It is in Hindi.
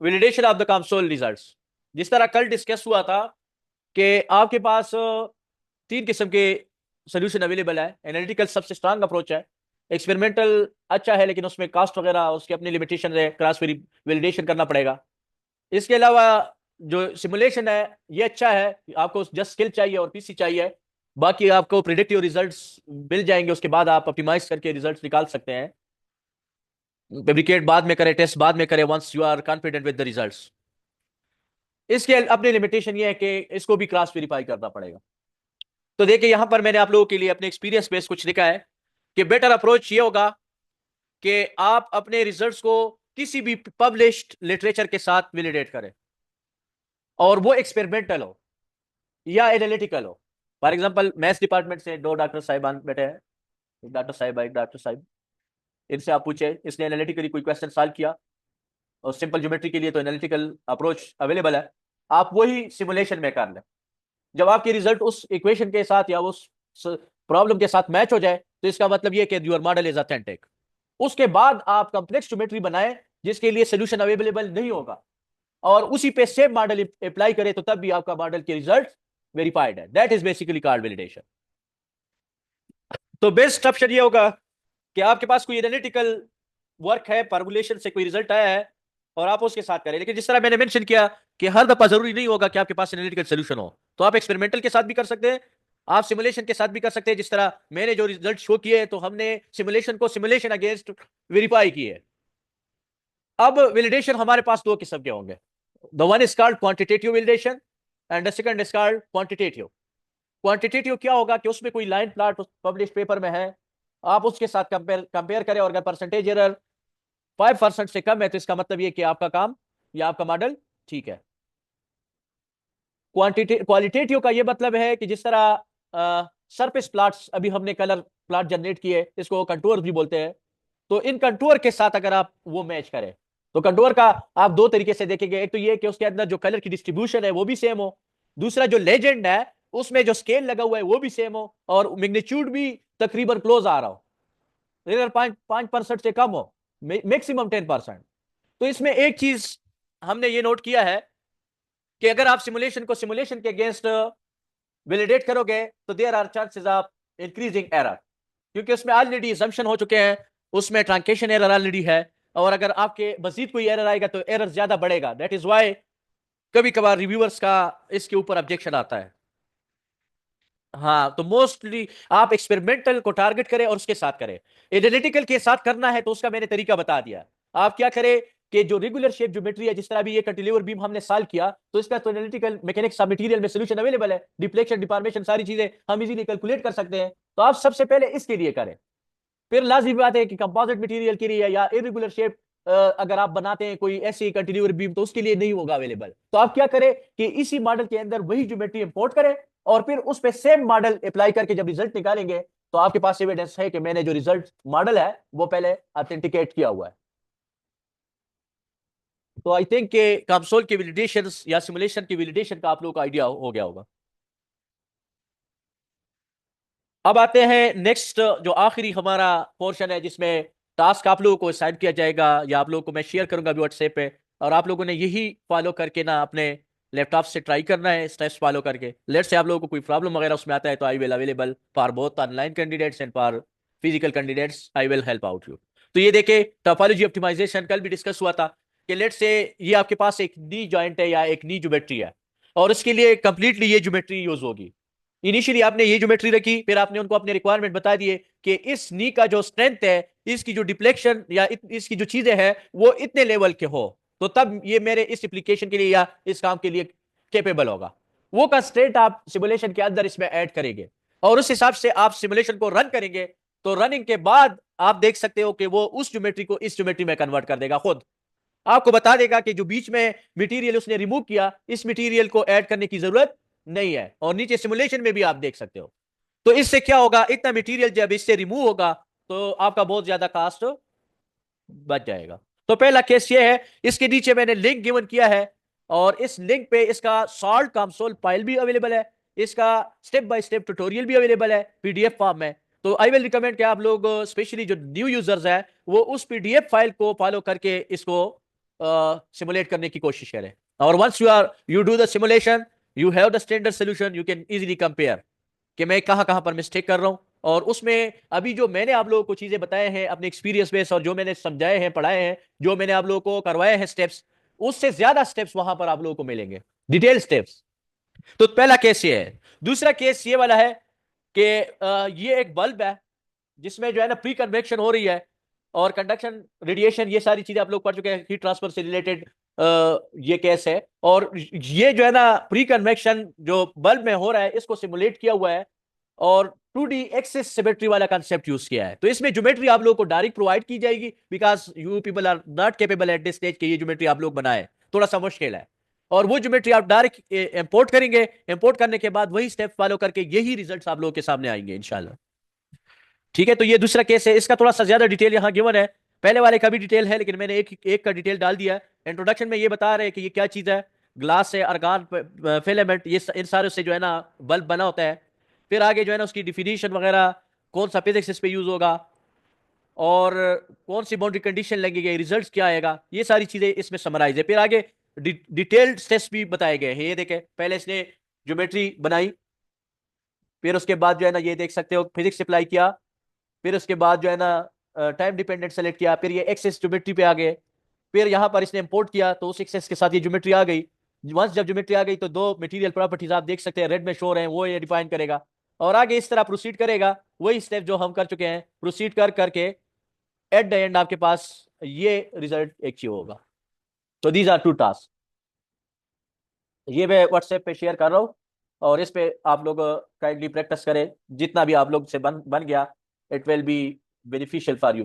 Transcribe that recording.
Validation of the console results. जिस तरह कल डिस्कस हुआ था कि आपके पास तीन किस्म के सोल्यूशन अवेलेबल है। एनालिटिकल सबसे स्ट्रांग अप्रोच है। एक्सपेरिमेंटल अच्छा है लेकिन उसमें कास्ट वगैरह उसके अपनी लिमिटेशन है, क्रॉस वैलिडेशन करना पड़ेगा। इसके अलावा जो सिमुलेशन है ये अच्छा है, आपको जस्ट स्किल चाहिए और पीसी चाहिए। बाकी आपको प्रिडिक्टिव रिजल्ट्स मिल जाएंगे, उसके बाद आप ऑप्टिमाइज करके रिजल्ट्स निकाल सकते हैं। फेब्रिकेट बाद में करें, टेस्ट बाद में करें, once you are confident with the results. इसके अपनी लिमिटेशन ये है कि इसको भी क्रॉस वेरीफाई करना पड़ेगा। तो देखिए यहां पर मैंने आप लोगों के लिए अपने एक्सपीरियंस बेस कुछ लिखा है कि बेटर अप्रोच ये होगा कि आप अपने रिजल्ट्स को किसी भी पब्लिश्ड लिटरेचर के साथ वैलिडेट करें, और वो एक्सपेरिमेंटल हो या एनालिटिकल हो। फॉर एग्जांपल मैथ्स डिपार्टमेंट से दो डॉक्टर साहिबान बैठे हैं, एक डॉक्टर साहिब एक डॉक्टर साहिब। इनसे आप पूछे, इसने एनालिटिकली कोई क्वेश्चन सॉल्व किया, और सिंपल ज्योमेट्री के लिए तो एनालिटिकल अप्रोच अवेलेबल है, आप वही सिमुलेशन में कर लें। जब आपके रिजल्ट उस इक्वेशन के साथ या उस प्रॉब्लम के साथ मैच हो जाए तो इसका मतलब यह कि योर मॉडल इज ऑथेंटिक। उसके बाद आप कंप्लेक्स ज्योमेट्री बनाएं जिसके लिए सोल्यूशन अवेलेबल नहीं होगा, और उसी पे सेम मॉडल अप्लाई करें, तो तब भी आपका मॉडल के रिजल्ट वेरीफाइड है। That is basically called validation. तो बेस्ट ऑप्शन ये होगा कि आपके पास कोई एनालिटिकल वर्क है, फॉर्मुलेशन से कोई रिजल्ट आया है, और आप उसके साथ करें। लेकिन जिस तरह मैंने मेंशन किया कि हर दफा जरूरी नहीं होगा कि आपके पास एनालिटिकल सोल्यूशन हो, तो आप एक्सपेरिमेंटल के साथ भी कर सकते हैं, आप सिमुलेशन के साथ भी कर सकते हैं। जिस तरह मैंने जो रिजल्ट शो किए तो हमने सिमुलेशन को सिमुलेशन अगेंस्ट वेरीफाई किए। अब वैलिडेशन हमारे पास दो किस्म के होंगे। The one is called quantitative validation and the second is called quantitative. Quantitative क्या होगा कि उसमें कोई लाइन प्लॉट पब्लिश पेपर में है, आप उसके साथ कंपेयर कंपेयर करें, और अगर परसेंटेज एरर 5% से कम है तो इसका मतलब ये कि आपका काम या आपका मॉडल ठीक है। क्वालिटेटिव का ये मतलब है कि जिस तरह सरफेस प्लॉट्स अभी हमने कलर प्लॉट जनरेट किए, इसको कंटूर भी बोलते हैं। तो इन कंटूर के साथ अगर आप वो मैच करें तो कंटूर का आप दो तरीके से देखेंगे। एक तो ये कि उसके अंदर जो कलर की डिस्ट्रीब्यूशन है वो भी सेम हो, दूसरा जो लेजेंड है उसमें जो स्केल लगा हुआ है वो भी सेम हो, और मैग्नीट्यूड भी तकरीबन क्लोज आ रहा हो, अगर 5% से कम हो, मैक्सिमम 10%। तो इसमें एक चीज हमने ये नोट किया है कि अगर आप सिमुलेशन को सिमुलेशन के अगेंस्ट वैलिडेट करोगे तो there are chances of increasing error, क्योंकि उसमें ऑलरेडी असम्पशन हो चुके हैं, उसमें ट्रांकेशन एरर ऑलरेडी है, और अगर आपके मजीद कोई एरर आएगा तो एरर ज्यादा बढ़ेगा। दैट इज वाई कभी कभार रिव्यूअर्स का इसके ऊपर ऑब्जेक्शन आता है। हाँ, तो मोस्टली आप एक्सपेरिमेंटल को टारगेट करें और उसके साथ करें। एनालिटिकल के साथ करना है तो उसका मैंने तरीका बता दिया। आप क्या करें कि जो रेगुलर शेप ज्योमेट्री है, जिस तरह भी ये कैंटिलीवर बीम हमने सॉल्व किया, तो इसका तो एनालिटिकल मैकेनिक्स ऑफ मटेरियल में सॉल्यूशन अवेलेबल है। डिफ्लेक्शन, डिफॉर्मेशन, सारी चीजें हम इजीली कैलकुलेट कर सकते हैं। तो आप सबसे पहले इसके लिए करें। फिर लाजमी बात है कि कंपोजिट मटेरियल के लिए या इरेगुलर शेप अगर आप बनाते हैं कोई ऐसी कंटिन्यूअर बीम, तो उसके लिए नहीं होगा अवेलेबल। तो आप क्या करें कि इसी मॉडल के अंदर वही ज्योमेट्री इंपोर्ट करें, और फिर उस पे सेम मॉडल अप्लाई करके जब रिजल्ट निकालेंगे तो आपके पास एविडेंस है कि मैंने जो रिजल्ट मॉडल है वो पहले ऑथेंटिकेट किया हुआ है। तो आई थिंक कि कंसोल की वैलिडेशन या सिमुलेशन की वैलिडेशन का आप लोगों को आइडिया हो गया होगा। अब आते हैं नेक्स्ट, जो आखिरी हमारा पोर्शन है जिसमें टास्क आप लोगों को असाइन किया जाएगा, या आप लोगों को मैं शेयर करूंगा भी व्हाट्सएप पे, और आप लोगों ने यही फॉलो करके ना अपने लैपटॉप से ट्राई करना है, स्टेप्स फॉलो करके। लेट्स से आप लोगों को कोई प्रॉब्लम वगैरह उसमें आता है तो I will available for both online candidates and for physical candidates, I will help out you. तो ये देखे टोपोलॉजी ऑप्टिमाइजेशन कल भी डिस्कस हुआ था कि लेट्स से ये आपके पास एक नी जॉइंट है या एक नी ज्योमेट्री है, और उसके लिए कंप्लीटली ये ज्योमेट्री यूज होगी। इनिशियली आपने ये ज्योमेट्री रखी, फिर आपने उनको अपने रिक्वायरमेंट बता दिए कि इस नी का जो स्ट्रेंथ है, इसकी जो डिफ्लेक्शन या इसकी जो चीजें हैं वो इतने लेवल के हो, तो तब ये मेरे इस एप्लीकेशन के लिए या इस काम के लिए कैपेबल होगा। वो कंस्ट्रेंट आप सिमुलेशन के अंदर इसमें ऐड करेंगे, और उस हिसाब से आप सिमुलेशन को रन करेंगे। तो रनिंग के बाद आप देख सकते हो कि वो उस ज्योमेट्री को इस ज्योमेट्री में कन्वर्ट कर देगा, खुद आपको बता देगा कि जो बीच में मटेरियल उसने रिमूव किया, इस मटेरियल को ऐड करने की जरूरत नहीं है। और नीचे सिमुलेशन में भी आप देख सकते हो। तो इससे क्या होगा, इतना मटेरियल जब इससे रिमूव होगा तो आपका बहुत ज्यादा कास्ट बच जाएगा। तो पहला केस ये है, इसके नीचे मैंने लिंक गिवन किया है, और इस लिंक पे इसका सॉल्ट कंसोल फाइल भी अवेलेबल है, इसका स्टेप बाय स्टेप ट्यूटोरियल भी अवेलेबल है पीडीएफ फॉर्म में। तो आई विल रिकमेंड कि आप लोग स्पेशली जो न्यू यूजर्स है वो उस पीडीएफ फाइल को फॉलो करके इसको सिमुलेट करने की कोशिश करें। और once you do the simulation, you have the standard solution, you can easily compare कि मैं कहां कहां पर मिस्टेक कर रहा हूं। और उसमें अभी जो मैंने आप लोगों को चीजें बताए हैं अपने एक्सपीरियंस बेस, और जो मैंने समझाए हैं, पढ़ाए हैं, जो मैंने आप लोगों को करवाए हैं स्टेप्स, उससे ज्यादा स्टेप्स वहां पर आप लोगों को मिलेंगे, डिटेल स्टेप्स। तो पहला केस ये है। दूसरा केस ये वाला है कि ये एक बल्ब है जिसमें जो है ना प्री कन्वेक्शन हो रही है, और कंडक्शन, रेडिएशन, ये सारी चीजें आप लोग पढ़ चुके हैं, हीट ट्रांसफर से रिलेटेड ये केस है। और ये जो है ना प्री कन्वेक्शन जो बल्ब में हो रहा है, इसको सिमुलेट किया हुआ है और 2D एक्सिस सिमेट्री वाला कंसेप्ट यूज किया है। तो इसमें ज्योमेट्री आप लोगों को डायरेक्ट प्रोवाइड की जाएगी, because you people are not capable at this stage कि ये ज्योमेट्री आप लोग बनाए, थोड़ा सा मुश्किल है। और वो ज्योमेट्री आप डायरेक्ट इंपोर्ट करेंगे, इंपोर्ट करने के बाद वही स्टेप फॉलो करके यही रिजल्ट्स आप लोगों के सामने आएंगे इंशाल्लाह। ठीक है, तो ये दूसरा केस है, इसका थोड़ा सा ज्यादा डिटेल यहाँ गिवन है। पहले वाले का भी डिटेल है, लेकिन मैंने एक एक का डिटेल डाल दिया है। इंट्रोडक्शन में ये बता रहे हैं कि ये क्या चीज है, ग्लास से, अर्गान फिलामेंट, ये इन सारे से जो है ना बल्ब बना होता है। फिर आगे जो है ना उसकी डिफिनीशन वगैरह, कौन सा फिजिक्स इस पे यूज होगा, और कौन सी बाउंड्री कंडीशन लगेगी, रिजल्ट क्या आएगा, ये सारी चीजें इसमें समराइज है। फिर आगे डिटेल्ड स्टेप्स भी बताए गए हैं। ये देखें, पहले इसने ज्योमेट्री बनाई, फिर उसके बाद जो है ना ये देख सकते हो फिजिक्स अप्लाई किया, फिर उसके बाद जो है ना टाइम डिपेंडेंट सेलेक्ट किया, फिर ये एक्सेस ज्योमेट्री पे आ गए, फिर यहां पर इसने इंपोर्ट किया तो उस एक्सेस के साथ ये ज्योमेट्री आ गई। वंस जब ज्योमेट्री आ गई तो दो मटेरियल प्रॉपर्टीज आप देख सकते हैं रेड में शो रहे हैं, वो ये डिफाइन करेगा, और आगे इस तरह प्रोसीड करेगा, वही स्टेप जो हम कर चुके हैं, प्रोसीड कर करके एट द एंड आपके पास ये रिजल्ट अचीव होगा। तो दीज आर टू टास्क, ये मैं व्हाट्सएप पे शेयर कर रहा हूँ, और इस पे आप लोग काइंडली प्रैक्टिस करें, जितना भी आप लोग से बन बन गया, it will be beneficial for you.